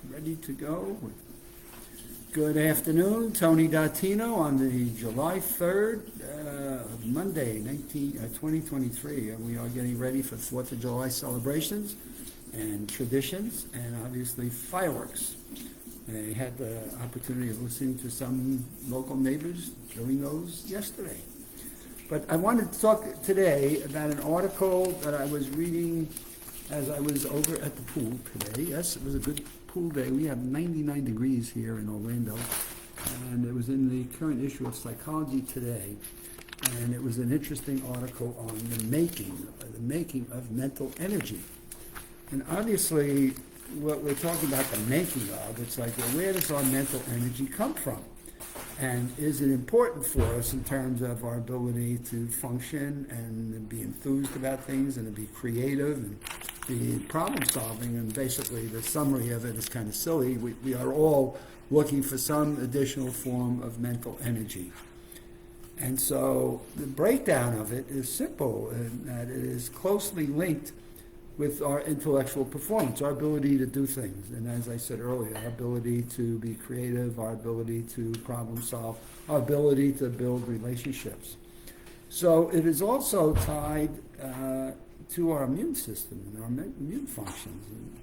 Ready to go? Good afternoon, Tony Dattino on the July 3rd, Monday, 2023, and we are getting ready for 4th of July celebrations and traditions and obviously fireworks. I had the opportunity of listening to some local neighbors doing those yesterday. But I wanted to talk today about an article that I was reading as I was over at the pool today. Yes, it was a good pool day. We have 99 degrees here in Orlando, and it was in the current issue of Psychology Today, and it was an interesting article on the making of mental energy. And obviously, what we're talking about the making of, it's like, well, where does our mental energy come from? And is it important for us in terms of our ability to function and be enthused about things and to be creative and be problem solving? And basically the summary of it is kind of silly. We are all looking for some additional form of mental energy. And so the breakdown of it is simple, in that it is closely linked with our intellectual performance, our ability to do things. And as I said earlier, our ability to be creative, our ability to problem solve, our ability to build relationships. So it is also tied to our immune system and our immune functions. And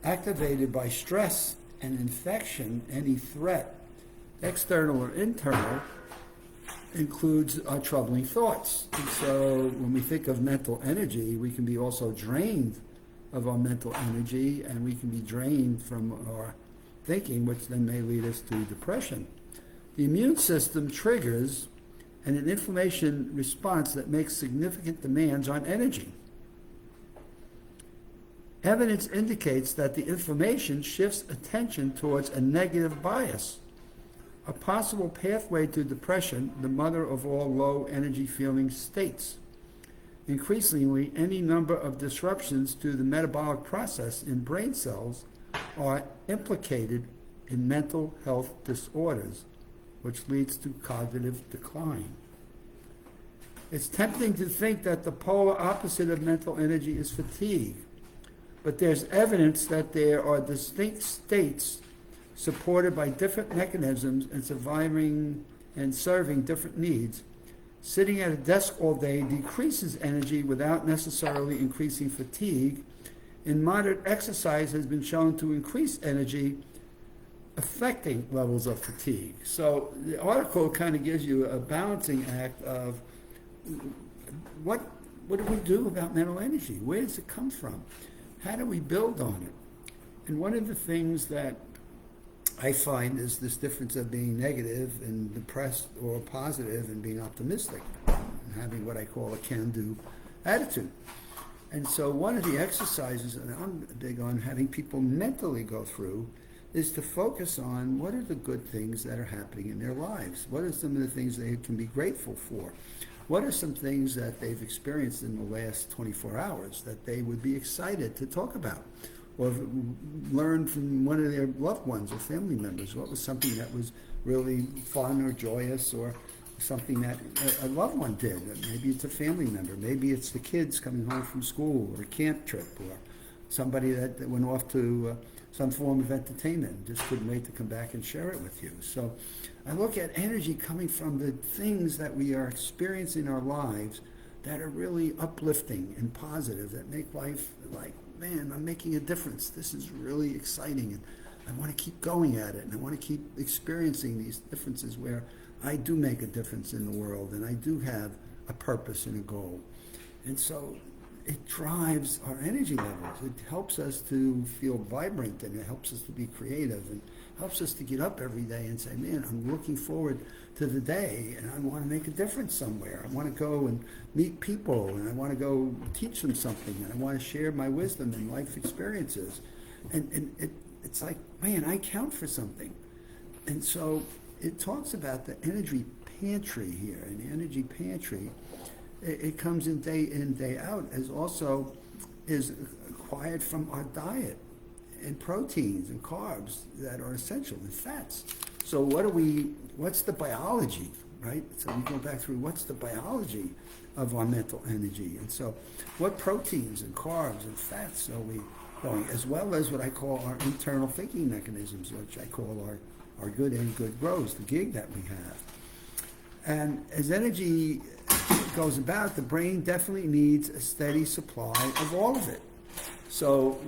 activated by stress and infection, any threat, external or internal, includes our troubling thoughts. And so when we think of mental energy, we can be also drained of our mental energy, and we can be drained from our thinking, which then may lead us to depression. The immune system triggers an inflammation response that makes significant demands on energy. Evidence indicates that the inflammation shifts attention towards a negative bias, a possible pathway to depression, the mother of all low energy feeling states. Increasingly, any number of disruptions to the metabolic process in brain cells are implicated in mental health disorders, which leads to cognitive decline. It's tempting to think that the polar opposite of mental energy is fatigue, but there's evidence that there are distinct states supported by different mechanisms and surviving and serving different needs. Sitting at a desk all day decreases energy without necessarily increasing fatigue. And moderate exercise has been shown to increase energy, affecting levels of fatigue. So the article kind of gives you a balancing act of what do we do about mental energy? Where does it come from? How do we build on it? And one of the things that I find is this difference of being negative and depressed, or positive and being optimistic, and having what I call a can-do attitude. And so one of the exercises that I'm big on having people mentally go through is to focus on what are the good things that are happening in their lives. What are some of the things they can be grateful for? What are some things that they've experienced in the last 24 hours that they would be excited to talk about? Or learn from one of their loved ones or family members. What was something that was really fun or joyous, or something that a loved one did? Maybe it's a family member. Maybe it's the kids coming home from school, or a camp trip, or somebody that went off to some form of entertainment and just couldn't wait to come back and share it with you. So I look at energy coming from the things that we are experiencing in our lives that are really uplifting and positive, that make life like, man, I'm making a difference. This is really exciting, and I want to keep going at it, and I want to keep experiencing these differences where I do make a difference in the world, and I do have a purpose and a goal. And so it drives our energy levels. It helps us to feel vibrant, and it helps us to be creative, and helps us to get up every day and say, man, I'm looking forward to the day, and I want to make a difference somewhere. I want to go and meet people, and I want to go teach them something, and I want to share my wisdom and life experiences. And it's like, man, I count for something. And so it talks about the energy pantry here, and the energy pantry, it comes in, day out, as also is acquired from our diet, and proteins and carbs that are essential, and fats. So what's the biology right? So we go back through what's the biology of our mental energy. And so what proteins and carbs and fats are we going, as well as what I call our internal thinking mechanisms, which I call our good and good grows, the gig that we have. And as energy goes about, the brain definitely needs a steady supply of all of it. So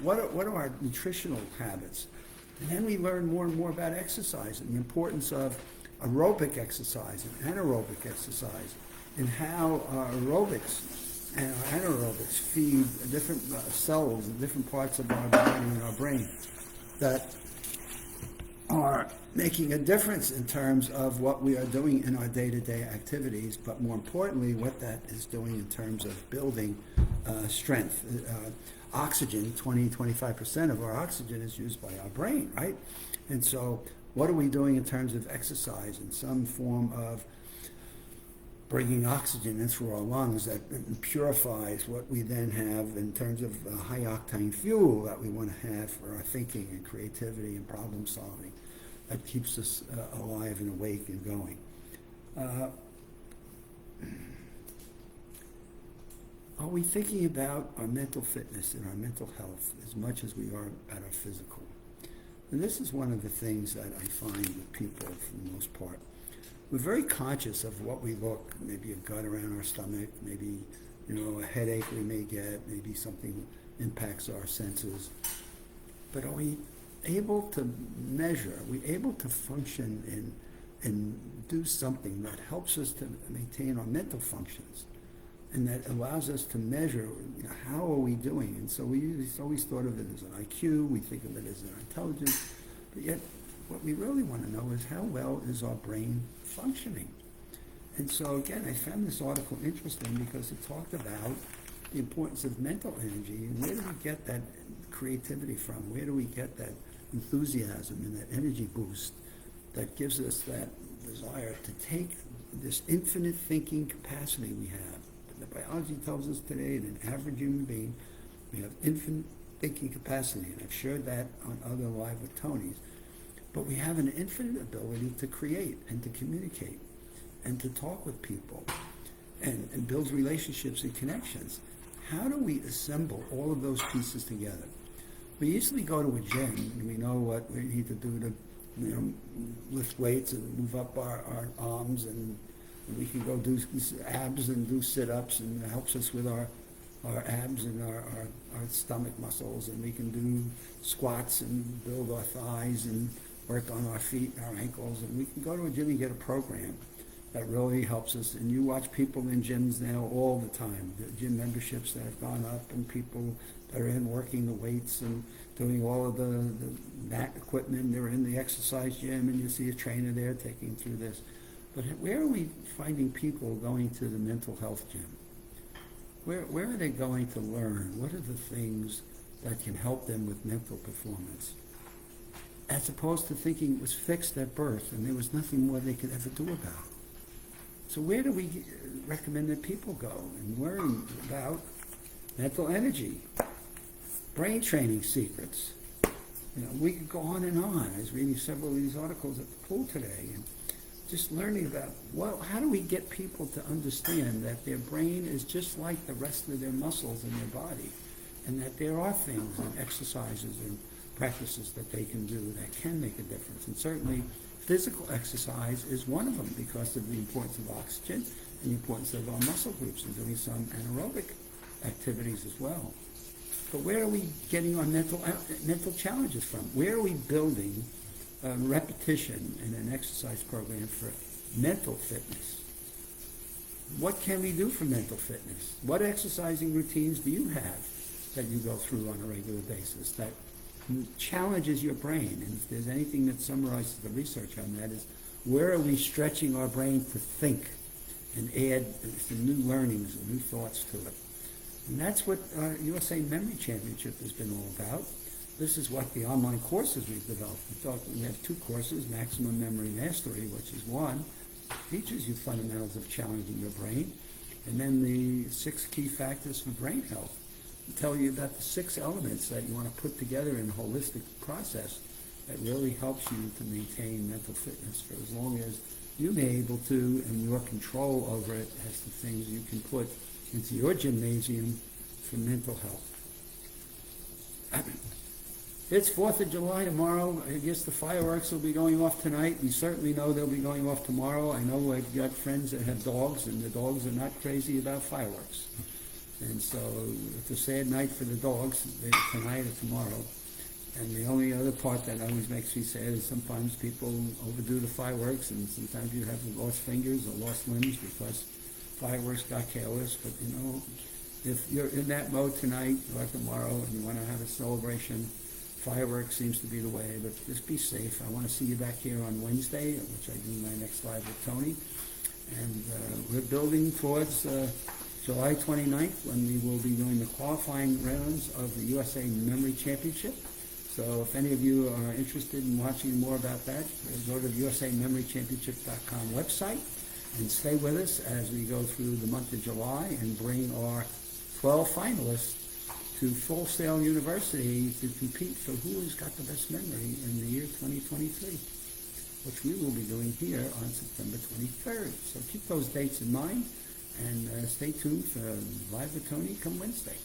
what are our nutritional habits? And then we learn more and more about exercise and the importance of aerobic exercise and anaerobic exercise, and how our aerobics and our anaerobics feed different cells and different parts of our body and our brain that are making a difference in terms of what we are doing in our day-to-day activities, but more importantly, what that is doing in terms of building strength. Oxygen, 20-25% of our oxygen is used by our brain, right? And so what are we doing in terms of exercise and some form of bringing oxygen in through our lungs that purifies what we then have in terms of high-octane fuel that we want to have for our thinking and creativity and problem solving that keeps us alive and awake and going. Are we thinking about our mental fitness and our mental health as much as we are about our physical? And this is one of the things that I find with people for the most part. We're very conscious of what we look, maybe a gut around our stomach, maybe, a headache we may get, maybe something impacts our senses. But are we able to measure, are we able to function and do something that helps us to maintain our mental functions and that allows us to measure, how are we doing? And so we always thought of it as an IQ, we think of it as an intelligence, but yet what we really want to know is how well is our brain functioning? And so again, I found this article interesting because it talked about the importance of mental energy and where do we get that creativity from? Where do we get that enthusiasm and that energy boost that gives us that desire to take this infinite thinking capacity we have? The biology tells us today that an average human being, we have infinite thinking capacity, and I've shared that on other Live with Tonys. But we have an infinite ability to create and to communicate and to talk with people and build relationships and connections. How do we assemble all of those pieces together? We usually go to a gym and we know what we need to do to lift weights and move up our arms, and we can go do abs and do sit-ups, and it helps us with our abs and our stomach muscles, and we can do squats and build our thighs and work on our feet and our ankles, and we can go to a gym and get a program that really helps us. And you watch people in gyms now all the time, the gym memberships that have gone up, and people that are in working the weights and doing all of the mat equipment. They're in the exercise gym, and you see a trainer there taking them through this. But where are we finding people going to the mental health gym? Where are they going to learn? What are the things that can help them with mental performance? As opposed to thinking it was fixed at birth and there was nothing more they could ever do about it. So where do we recommend that people go and learn about mental energy, brain training secrets? We could go on and on. I was reading several of these articles at the pool today, and just learning about, how do we get people to understand that their brain is just like the rest of their muscles in their body, and that there are things and exercises and practices that they can do that can make a difference. And certainly physical exercise is one of them because of the importance of oxygen and the importance of our muscle groups and doing some anaerobic activities as well. But where are we getting our mental challenges from? Where are we building repetition in an exercise program for mental fitness? What can we do for mental fitness? What exercising routines do you have that you go through on a regular basis that challenges your brain? And if there's anything that summarizes the research on that, is where are we stretching our brain to think and add some new learnings and new thoughts to it? And that's what USA Memory Championship has been all about. This is what the online courses we've developed. We have 2 courses, Maximum Memory Mastery, which is one, teaches you fundamentals of challenging your brain, and then the 6 key factors for brain health. Tell you about the 6 elements that you want to put together in a holistic process that really helps you to maintain mental fitness for as long as you may be able to, and your control over it as to things you can put into your gymnasium for mental health. It's 4th of July tomorrow. I guess the fireworks will be going off tonight. We certainly know they'll be going off tomorrow. I know I've got friends that have dogs, and the dogs are not crazy about fireworks. And so it's a sad night for the dogs, tonight or tomorrow. And the only other part that always makes me sad is sometimes people overdo the fireworks, and sometimes you have lost fingers or lost limbs because fireworks got careless. But you know, if you're in that mode tonight or tomorrow and you want to have a celebration, fireworks seems to be the way. But just be safe. I want to see you back here on Wednesday, which I do my next live with Tony. And we're building towards July 29th, when we will be doing the qualifying rounds of the USA Memory Championship. So if any of you are interested in watching more about that, go to the USAMemoryChampionship.com website and stay with us as we go through the month of July and bring our 12 finalists to Full Sail University to compete for who has got the best memory in the year 2023, which we will be doing here on September 23rd. So keep those dates in mind and stay tuned for Live with Tony come Wednesday.